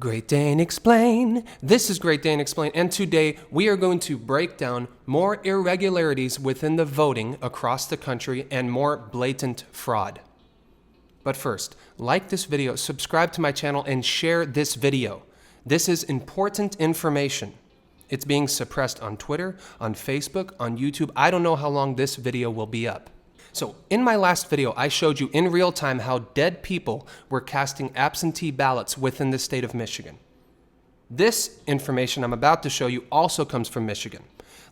Great Dane Explain. This is Great Dane Explain, and today we are going to break down more irregularities within the voting across the country and more blatant fraud. But first, like this video, subscribe to my channel, and share this video. This is important information. It's being suppressed on Twitter, on Facebook, on YouTube. I don't know how long this video will be up. So in my last video, I showed you in real time how dead people were casting absentee ballots within the state of Michigan. This information I'm about to show you also comes from Michigan.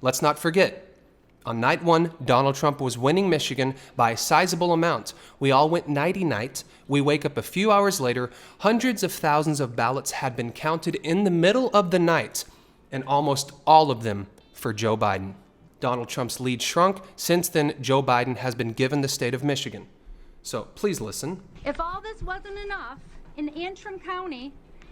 Let's not forget, on night one, Donald Trump was winning Michigan by a sizable amount. We all went nighty-night. We wake up a few hours later, hundreds of thousands of ballots had been counted in the middle of the night, and almost all of them for Joe Biden. Donald Trump's lead shrunk. Since then, Joe Biden has been given the state of Michigan. So please listen. If all this wasn't enough, in Antrim County,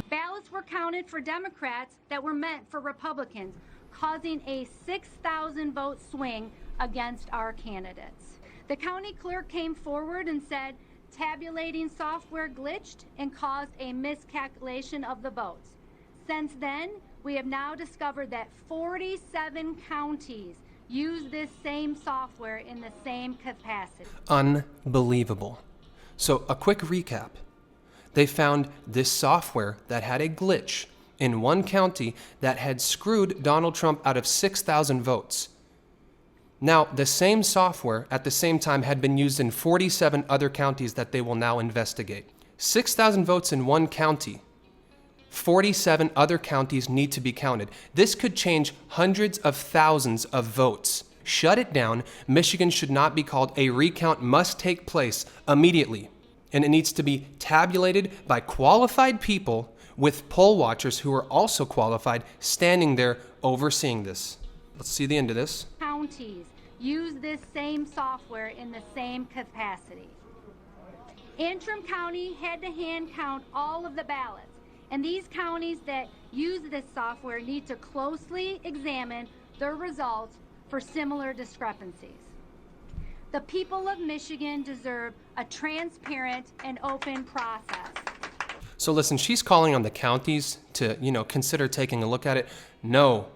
ballots were counted for Democrats that were meant for Republicans, causing a 6,000 vote swing against our candidates. The county clerk came forward and said tabulating software glitched and caused a miscalculation of the votes. Since then, we have now discovered that 47 counties use this same software in the same capacity. Unbelievable. So a quick recap. They found this software that had a glitch in one county that had screwed Donald Trump out of 6,000 votes. Now, the same software at the same time had been used in 47 other counties that they will now investigate. 6,000 votes in one county. 47 other counties need to be counted. This could change hundreds of thousands of votes. Shut it down. Michigan should not be called. A recount must take place immediately. And it needs to be tabulated by qualified people with poll watchers who are also qualified standing there overseeing this. Let's see the end of this. Counties use this same software in the same capacity. Antrim County had to hand count all of the ballots. And these counties that use this software need to closely examine their results for similar discrepancies. The people of Michigan deserve a transparent and open process. So listen, she's calling on the counties to, consider taking a look at it. No,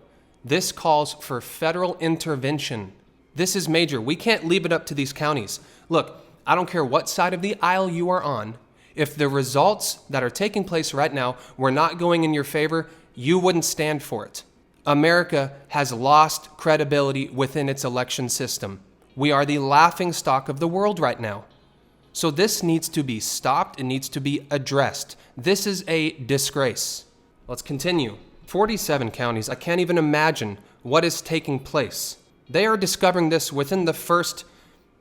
this calls for federal intervention. This is major. We can't leave it up to these counties. Look, I don't care what side of the aisle you are on. If the results that are taking place right now were not going in your favor, you wouldn't stand for it. America has lost credibility within its election system. We are the laughingstock of the world right now. So this needs to be stopped. It needs to be addressed. This is a disgrace. Let's continue. 47 counties. I can't even imagine what is taking place. They are discovering this within the first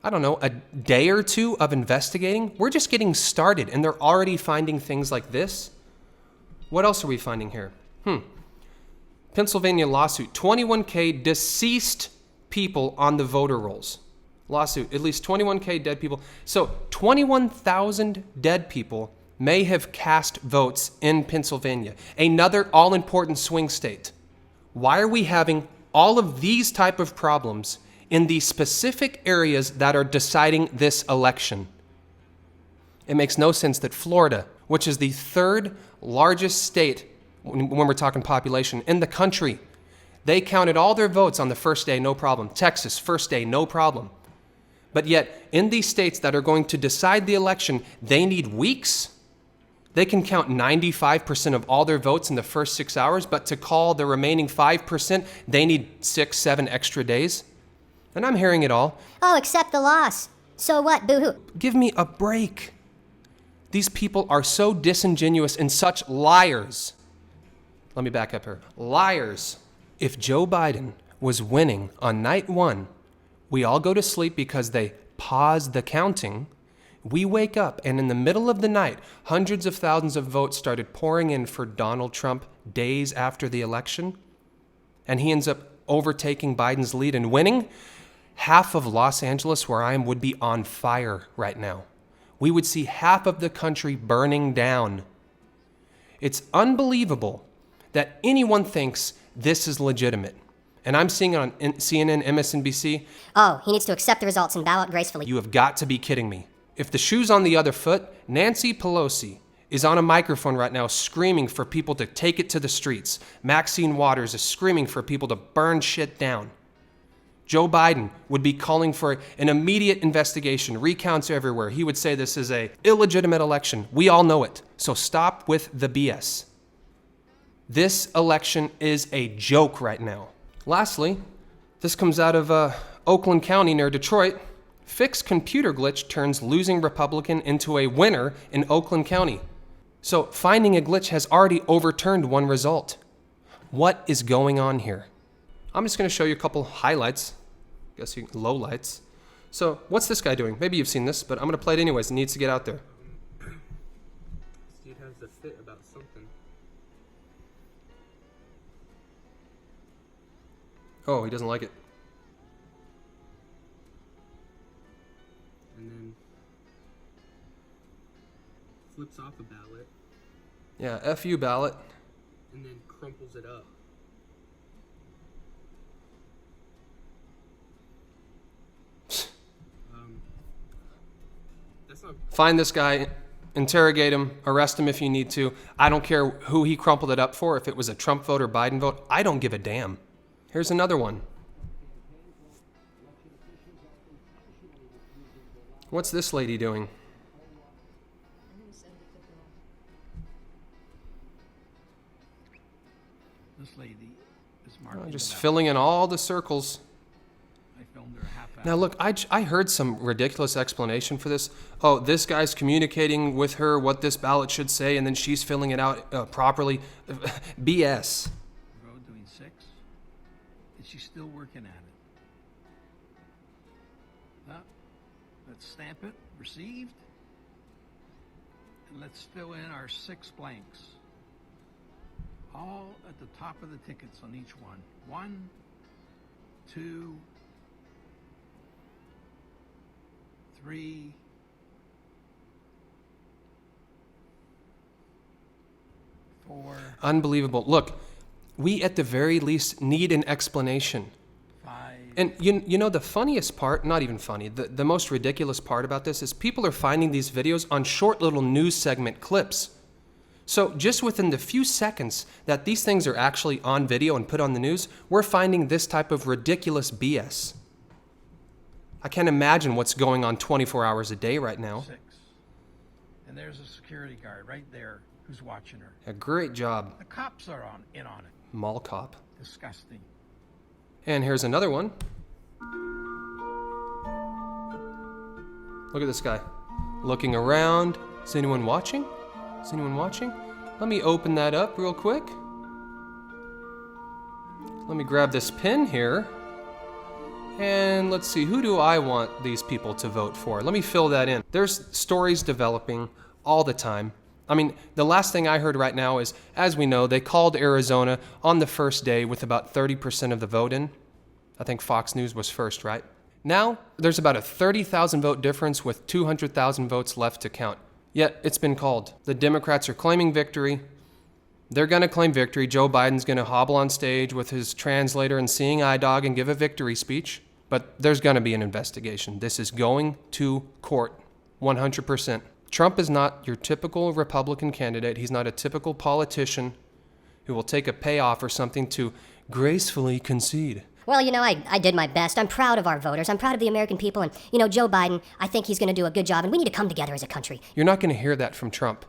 a day or two of investigating. We're just getting started, and they're already finding things like this. What else are we finding here? Pennsylvania lawsuit, 21K deceased people on the voter rolls. Lawsuit, at least 21K dead people. So 21,000 dead people may have cast votes in Pennsylvania, another all-important swing state. Why are we having all of these type of problems in the specific areas that are deciding this election? It makes no sense that Florida, which is the third largest state when we're talking population in the country, they counted all their votes on the first day, no problem. Texas, first day, no problem. But yet, in these states that are going to decide the election, they need weeks. They can count 95% of all their votes in the first 6 hours, but to call the remaining 5%, they need 6-7 extra days. And I'm hearing it all. Oh, accept the loss. So what, boo-hoo? Give me a break. These people are so disingenuous and such liars. Let me back up here. Liars. If Joe Biden was winning on night one, we all go to sleep because they paused the counting. We wake up, and in the middle of the night, hundreds of thousands of votes started pouring in for Donald Trump days after the election. And he ends up overtaking Biden's lead and winning. Half of Los Angeles, where I am, would be on fire right now. We would see half of the country burning down. It's unbelievable that anyone thinks this is legitimate. And I'm seeing it on CNN, MSNBC. Oh, he needs to accept the results and bow out gracefully. You have got to be kidding me. If the shoe's on the other foot, Nancy Pelosi is on a microphone right now screaming for people to take it to the streets. Maxine Waters is screaming for people to burn shit down. Joe Biden would be calling for an immediate investigation, recounts everywhere. He would say this is an illegitimate election. We all know it. So stop with the BS. This election is a joke right now. Lastly, this comes out of Oakland County near Detroit. Fixed computer glitch turns losing Republican into a winner in Oakland County. So finding a glitch has already overturned one result. What is going on here? I'm just going to show you a couple highlights. Guess you lowlights. So what's this guy doing? Maybe you've seen this, but I'm going to play it anyways. It needs to get out there. This dude has a fit about something. Oh, he doesn't like it. And then flips off a ballot. Yeah, F you ballot. And then crumples it up. That's not. Find this guy, interrogate him, arrest him if you need to. I don't care who he crumpled it up for, if it was a Trump vote or Biden vote. I don't give a damn. Here's another one. What's this lady doing? This lady is marking Just it out. filling in all the circles. I filmed her half hour. Now look, I heard some ridiculous explanation for this. Oh, this guy's communicating with her what this ballot should say, and then she's filling it out properly. BS. Road doing 6. And she's still working at it. Let's stamp it, received. And let's fill in our 6 blanks. All at the top of the tickets on each one. 1, 2, 3, 4, Unbelievable. Look, we at the very least need an explanation. 5. And you know the funniest part, not even funny, the most ridiculous part about this is people are finding these videos on short little news segment clips. So just within the few seconds that these things are actually on video and put on the news, we're finding this type of ridiculous BS. I can't imagine what's going on 24 hours a day right now. 6. And there's a security guard right there who's watching her. A great job, The cops are in on it. mall cop. Disgusting. And here's another one. Look at this guy. Looking around. Is anyone watching? Is anyone watching? Let me open that up real quick. Let me grab this pin here. And let's see, who do I want these people to vote for? Let me fill that in. There's stories developing all the time. I mean, the last thing I heard right now is, as we know, they called Arizona on the first day with about 30% of the vote in. I think Fox News was first, right? Now, there's about a 30,000 vote difference with 200,000 votes left to count. Yet, it's been called. The Democrats are claiming victory. They're going to claim victory. Joe Biden's going to hobble on stage with his translator and seeing eye dog and give a victory speech. But there's going to be an investigation. This is going to court, 100%. Trump is not your typical Republican candidate. He's not a typical politician who will take a payoff or something to gracefully concede. Well, I did my best. I'm proud of our voters. I'm proud of the American people. And, Joe Biden, I think he's going to do a good job. And we need to come together as a country. You're not going to hear that from Trump.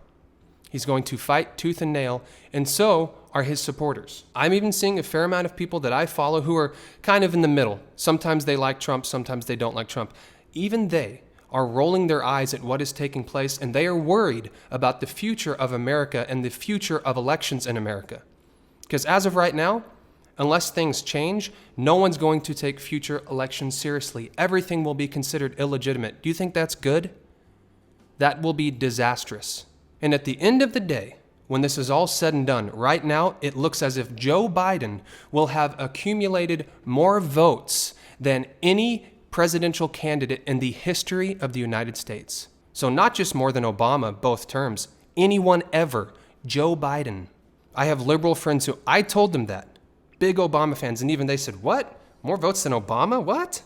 He's going to fight tooth and nail, and so are his supporters. I'm even seeing a fair amount of people that I follow who are kind of in the middle. Sometimes they like Trump, sometimes they don't like Trump. Even they are rolling their eyes at what is taking place, and they are worried about the future of America and the future of elections in America. Because as of right now, unless things change, no one's going to take future elections seriously. Everything will be considered illegitimate. Do you think that's good? That will be disastrous. And at the end of the day, when this is all said and done, right now it looks as if Joe Biden will have accumulated more votes than any presidential candidate in the history of the United States. So not just more than Obama, both terms, anyone ever, Joe Biden. I have liberal friends who I told them that, big Obama fans, and even they said, what? More votes than Obama? What?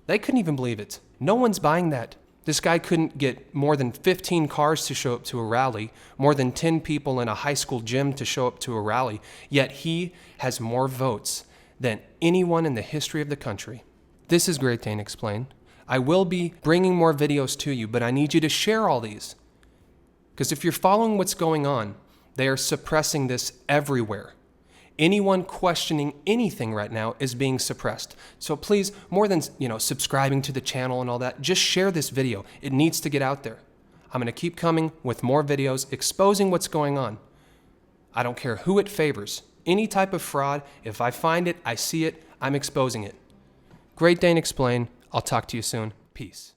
They couldn't even believe it. No one's buying that. This guy couldn't get more than 15 cars to show up to a rally, more than 10 people in a high school gym to show up to a rally, yet he has more votes than anyone in the history of the country. This is Great Dane Explained. I will be bringing more videos to you, but I need you to share all these. Because if you're following what's going on, they are suppressing this everywhere. Anyone questioning anything right now is being suppressed. So please, more than subscribing to the channel and all that, just share this video. It needs to get out there. I'm going to keep coming with more videos exposing what's going on. I don't care who it favors. Any type of fraud, if I find it, I see it, I'm exposing it. Great Dane Explain. I'll talk to you soon. Peace.